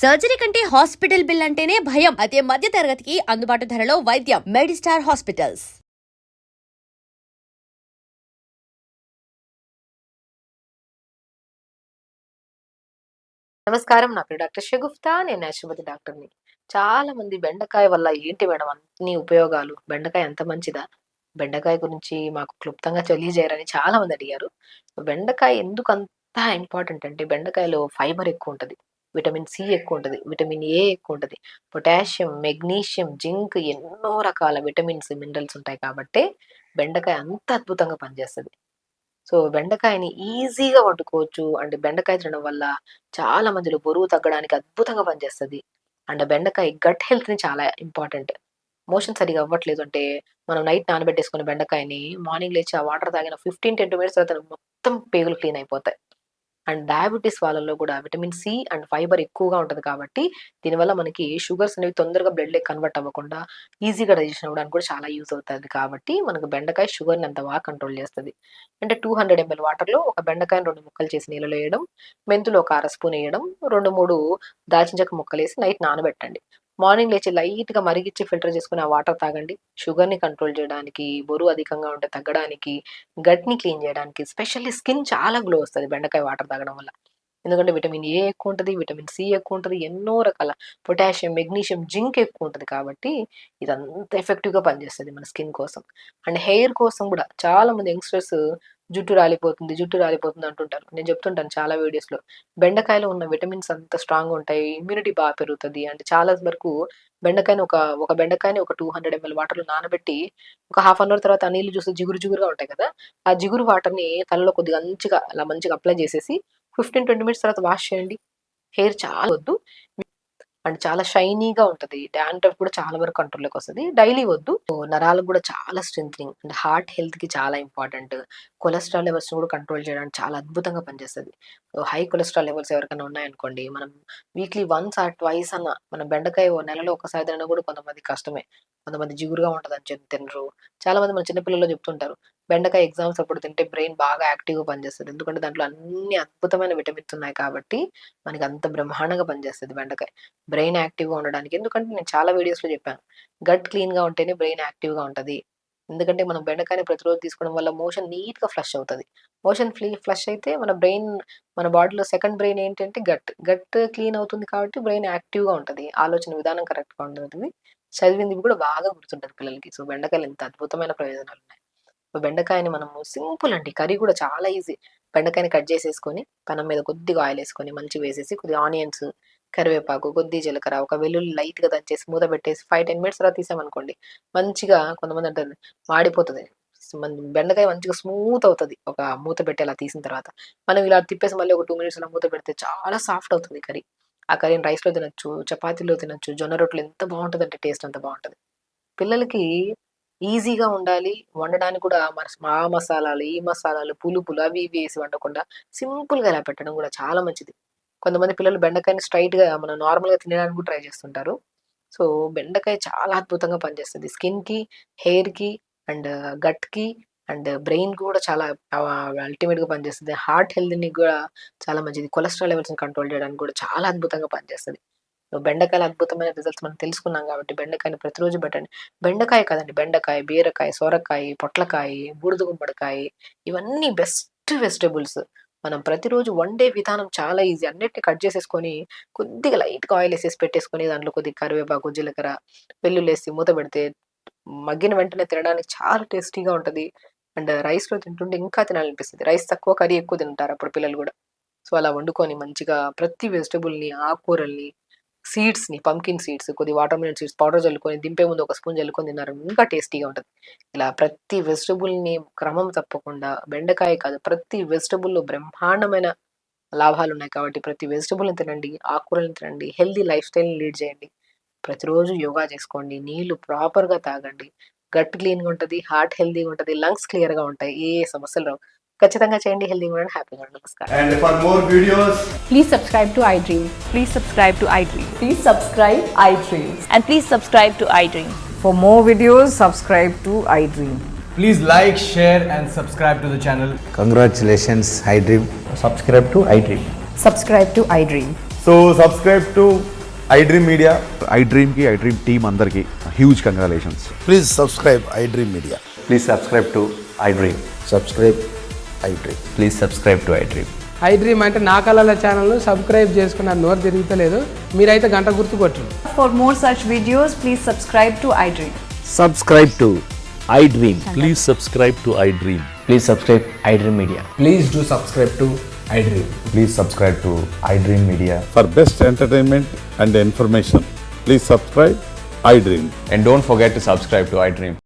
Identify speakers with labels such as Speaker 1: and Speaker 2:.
Speaker 1: Surgery కంటే hospital bill అంటేనే భయం. అదే మధ్య తరగతికి అందుబాటు ధరలో వైద్యం. Medistar hospitals.
Speaker 2: నమస్కారం. నా పేరు డాక్టర్ షగుఫ్తా. నేను న్యాచురోపతి డాక్టర్‌ని. చాలా మంది బెండకాయ వల్ల ఏంటి మేడం అన్ని ఉపయోగాలు? బెండకాయ అంత మంచిదా? బెండకాయ గురించి మాకు క్లుప్తంగా తెలియజేయరని చాలా మంది అడిగారు. బెండకాయ ఎందుకు అంత ఇంపార్టెంట్ అంటే బెండకాయలో ఫైబర్ ఎక్కువుంటది. విటమిన్ సి ఎక్కువుంటది. విటమిన్ ఏ ఎక్కువుంటది. పొటాషియం, మెగ్నీషియం, జింక్ ఎన్నో రకాల విటమిన్స్, మినరల్స్ ఉంటాయి కాబట్టే బెండకాయ అంత అద్భుతంగా పనిచేస్తది. సో, బెండకాయని ఈజీగా వండుకోవచ్చు. అండ్ బెండకాయ తినడం వల్ల చాలా మందిలో బరువు తగ్గడానికి అద్భుతంగా పనిచేస్తది. అండ్ బెండకాయ గట్ హెల్త్‌ని చాలా ఇంపార్టెంట్. మోషన్ సరిగ్గా అవ్వట్లేదు అంటే, మనం నైట్ నానబెట్టేసుకున్న బెండకాయని మార్నింగ్ లేచి ఆ వాటర్ తాగిన 15-20 మినిట్స్ తర్వాత మొత్తం పేగులు క్లీన్ అయిపోతాయి. అండ్ డయాబెటిస్ వాళ్ళలో కూడా విటమిన్ సి అండ్ ఫైబర్ ఎక్కువగా ఉంటది కాబట్టి, దీనివల్ల మనకి షుగర్స్ అనేవి తొందరగా బ్లడ్‌లోకి కన్వర్ట్ అవ్వకుండా ఈజీగా డైజెషన్ అవ్వడానికి కూడా చాలా యూజ్ అవుతది కాబట్టి, మనకు బెండకాయ షుగర్‌ని అంత బాగా కంట్రోల్ చేస్తది. అంటే 200 ఎంఎల్ వాటర్‌లో ఒక బెండకాయని 2 ముక్కలు చేసి నీళ్ళలో ఎయడం, మెంతులు ఒక అర స్పూన్ ఎయడం, 2, 3 దాల్చిన చెక్క ముక్కలేసి నైట్ నానబెట్టండి. మార్నింగ్ లేచి లైట్‌గా మరిగిచ్చి ఫిల్టర్ చేసుకొని ఆ వాటర్ తాగండి. షుగర్‌ని కంట్రోల్ చేయడానికి, బరువు అధికంగా ఉంటే తగ్గడానికి, గట్‌ని క్లీన్ చేయడానికి, స్పెషల్లీ స్కిన్ చాలా గ్లో వస్తది బెండకాయ వాటర్ తాగడం వల్ల. ఎందుకంటే విటమిన్ ఏ ఎక్కువుంటది, విటమిన్ సి ఎక్కువుంటది, ఎన్నో రకాల పొటాషియం, మెగ్నీషియం, జింక్ ఎక్కువుంటది కాబట్టి ఇదంతా ఎఫెక్టివ్‌గా పనిచేస్తది మన స్కిన్ కోసం. అండ్ హెయిర్ కోసం గూడా చాలా మంది యంగ్‌స్టర్స్ జుట్టు రాలిపోతుంది అంటుంటారు. నేను చెప్తుంటాను చాలా వీడియోస్‌లో. బెండకాయలో ఉన్న విటమిన్స్ అంత స్ట్రాంగ్‌గా ఉంటాయి. ఇమ్యూనిటీ పెరుగుతది. అంటే చాలా వరకు ఒక బెండకాయని ఒక 200 ఎంఎల్ వాటర్‌లో నానబెట్టి ఒక హాఫ్ అన్ అవర్ తర్వాత ఆ నీళ్లు చూస్తే జిగురు జిగురుగా ఉంటాయి కదా! ఆ జిగురు వాటర్‌ని తలలో కొద్దిగా మంచిగా అప్లై చేసేసి 15-20 మినిట్స్ తర్వాత వాష్ చేయండి. హెయిర్ చాలా వద్దు. అండ్ చాలా షైనీగా ఉంటది. డాండ్రఫ్ కూడా చాలా వరకు కంట్రోల్‌లోకొస్తది. డైలీ వద్దు. నరాలకు గూడా చాలా స్ట్రెంథెనింగ్. అండ్ హార్ట్ హెల్త్‌కి చాలా ఇంపార్టెంట్. కొలెస్ట్రాల్ లెవెల్స్‌ని కూడా కంట్రోల్ చేయడానికి చాలా అద్భుతంగా పనిచేస్తది. హై కొలెస్ట్రాల్ లెవెల్స్ ఎవరికైనా ఉన్నాయనుకోండి, మనం వీక్లీ వన్స్ ఆర్ ట్వైస్ అన్న మనం బెండకాయ నెలలో ఒకసారి తినడం కూడా కొంతమందికి కష్టమే. కొంతమంది జిగురుగా ఉంటదని చెప్పి తినరు. చాలా మంది మన చిన్న పిల్లలు చెప్తుంటారు. బెండకాయ ఎగ్జామ్స్ అప్పుడు తింటే బ్రెయిన్ బాగా యాక్టివ్‌గా పనిచేస్తది. ఎందుకంటే దాంట్లో అన్ని అద్భుతమైన విటమిన్స్ ఉన్నాయి కాబట్టి, మనకి అంత బ్రహ్మాండంగా పనిచేస్తది బెండకాయ. బ్రెయిన్ యాక్టివ్‌గా ఉండడానికి. ఎందుకంటే నేను చాలా వీడియోస్‌లో చెప్పాను. గట్ క్లీన్‌గా ఉంటేనే బ్రెయిన్ యాక్టివ్‌గా ఉంటది. ఎందుకంటే మనం బెండకాయని ప్రతిరోజు తీసుకోవడం వల్ల మోషన్ నీట్‌గా ఫ్లష్ అవుతది. ఫ్లష్ అయితే మన బాడీలో సెకండ్ బ్రెయిన్ ఏంటంటే గట్. గట్ క్లీన్ అవుతుంది కాబట్టి బ్రెయిన్ యాక్టివ్‌గా ఉంటది. ఆలోచన విధానం కరెక్ట్‌గా ఉంటది. చదివింది కూడా బాగా గుర్తుంటది పిల్లలకి. సో, బెండకాయలు ఎంత అద్భుతమైన ప్రయోజనాలున్నాయి. సో, బెండకాయని మనము సింపుల్ అండి. కర్రీ కూడా చాలా ఈజీ. బెండకాయని కట్ చేసేసుకొని, పెనం మీద కొద్దిగా ఆయిలేసుకొని, మంచిగా వేసేసి, కొద్దిగా ఆనియన్స్, కరివేపాకు, కొద్దిగా జీలకర్ర, ఒక వెల్లుల్లి లైట్‌గా దంచేసి మూత పెట్టేసి 5-10 మినిట్స్ తర్వాత తీసామనుకోండి, మంచిగా కొంతమంది అంటారు మాడిపోతది. బెండకాయ మంచిగా స్మూత్ అవుతది. ఒక మూత పెట్టి అలా తీసిన తర్వాత. మనం ఇలా తిప్పేసి మళ్ళీ ఒక 2 మినిట్స్ అలా మూత పెడితే చాలా సాఫ్ట్ అవుతుంది కర్రీ. ఆ కర్రీని రైస్‌లో తినొచ్చు, చపాతీలో తినొచ్చు, జొన్న రొట్టెలో ఎంత బావుంటదంటే టేస్ట్ అంత బావుంటది. పిల్లలకి ఈజీగా ఉండాలి. వండడానికి కూడా ఆ మసాలాలు, ఈ మసాలాలు, పులుపులు అవి ఇవి ఏసి వండకుండా సింపుల్‌గా ఇలా పెట్టడం కూడా చాలా మంచిది. కొంతమంది పిల్లలు బెండకాయని స్ట్రెయిట్‌గా మనం నార్మల్‌గా తినడానికి కూడా ట్రై చేస్తుంటారు. సో, బెండకాయ చాలా అద్భుతంగా పనిచేస్తది. స్కిన్‌కి, హెయిర్‌కి అండ్ గట్‌కి అండ్ బ్రెయిన్‌కి కూడా చాలా అల్టిమేట్‌గా పనిచేస్తది. హార్ట్ హెల్త్‌ని కూడా చాలా మంచిది. కొలెస్ట్రాల్ లెవెల్స్‌ని కంట్రోల్ చేయడానికి కూడా చాలా అద్భుతంగా పనిచేస్తది. సో, బెండకాయల అద్భుతమైన రిజల్ట్స్ మనం తెలుసుకున్నాం కాబట్టి బెండకాయని ప్రతిరోజు పెట్టండి. బెండకాయ కాదండి. బెండకాయ, బీరకాయ, సొరకాయ, పొట్లకాయ, బూడిద గుమ్మడికాయ ఇవన్నీ బెస్ట్ వెజిటబుల్స్. మనం ప్రతిరోజు వండే విధానం చాలా ఈజీ. అన్నిటిని కట్ చేసేసుకొని కొద్దిగా లైట్‌గా ఆయిల్ ఎసేసి పెట్టేసుకొని దాంట్లో కొద్దిగా కరివేపాకు, జీలకర్ర, వెల్లుల్లేసి మూత పెడితే మగ్గిన వెంటనే తినడానికి చాలా టేస్టీగా ఉంటది. అండ్ రైస్‌లో తింటుంటే ఇంకా తినాలనిపిస్తది. రైస్ తక్కువ, కర్రీ ఎక్కువ తింటారు అప్పుడు పిల్లలు గూడా. సో, అలా వండుకొని మంచిగా ప్రతి వెజిటబుల్‌ని, ఆకుకూరల్ని, పంకిన్ సీడ్స్, కొద్దిగా వాటర్ మిలన్ సీడ్స్ పౌడర్ జల్లుకొని దింపే ముందు ఒక స్పూన్ జల్లుకొని తిన్నారు ఇంకా టేస్టీగా ఉంటది. ఇలా ప్రతి వెజిటబుల్‌ని క్రమం తప్పకుండా బెండకాయ కాదు ప్రతి వెజిటబుల్‌లో బ్రహ్మాండమైన లాభాలున్నాయి కాబట్టి ప్రతి వెజిటబుల్‌ని తినండి, ఆకుకూరలను తినండి, హెల్తీ లైఫ్ స్టైల్‌ని లీడ్ చేయండి. ప్రతిరోజు యోగా చేసుకోండి, నీళ్లు ప్రాపర్‌గా తాగండి. గట్ క్లీన్‌గా ఉంటది, హార్ట్ హెల్తీగా ఉంటది, లంగ్స్ క్లియర్‌గా ఉంటాయి. ఏ సమస్యలు రావు. ఖచ్చితంగా చేయండి. హెల్తీగా ఉండండి, హ్యాపీగా ఉండండి. నమస్కారం.
Speaker 3: And for more videos,
Speaker 4: Please subscribe to iDream.
Speaker 5: Please subscribe to iDream.
Speaker 4: Please subscribe iDream.
Speaker 5: And please subscribe to iDream.
Speaker 4: For more videos, subscribe to iDream.
Speaker 3: please like, share and subscribe to the channel.
Speaker 6: Congratulations, iDream.
Speaker 7: subscribe to iDream.
Speaker 4: Subscribe to iDream.
Speaker 3: So subscribe to iDream Media.
Speaker 6: ఐ డ్రీమ్కి iDream team అందరికీ huge congratulations.
Speaker 7: Please subscribe iDream Media.
Speaker 3: Please subscribe to iDream.
Speaker 7: Subscribe iDream.
Speaker 3: Please subscribe to iDream.
Speaker 8: I dream అంటే నా కళల ఛానల్ను subscribe చేసుకున్న నోరు తిరుగుతలేదు, మీరైతే గంట గుర్తు కొట్టండి.
Speaker 4: For more such videos, please subscribe to iDream.
Speaker 9: Subscribe to iDream.
Speaker 10: Please subscribe to iDream.
Speaker 9: Please subscribe iDream Media.
Speaker 8: Please do subscribe to iDream.
Speaker 3: Please subscribe to iDream Media.
Speaker 7: For best entertainment and information, please subscribe iDream.
Speaker 3: And don't forget to subscribe to iDream.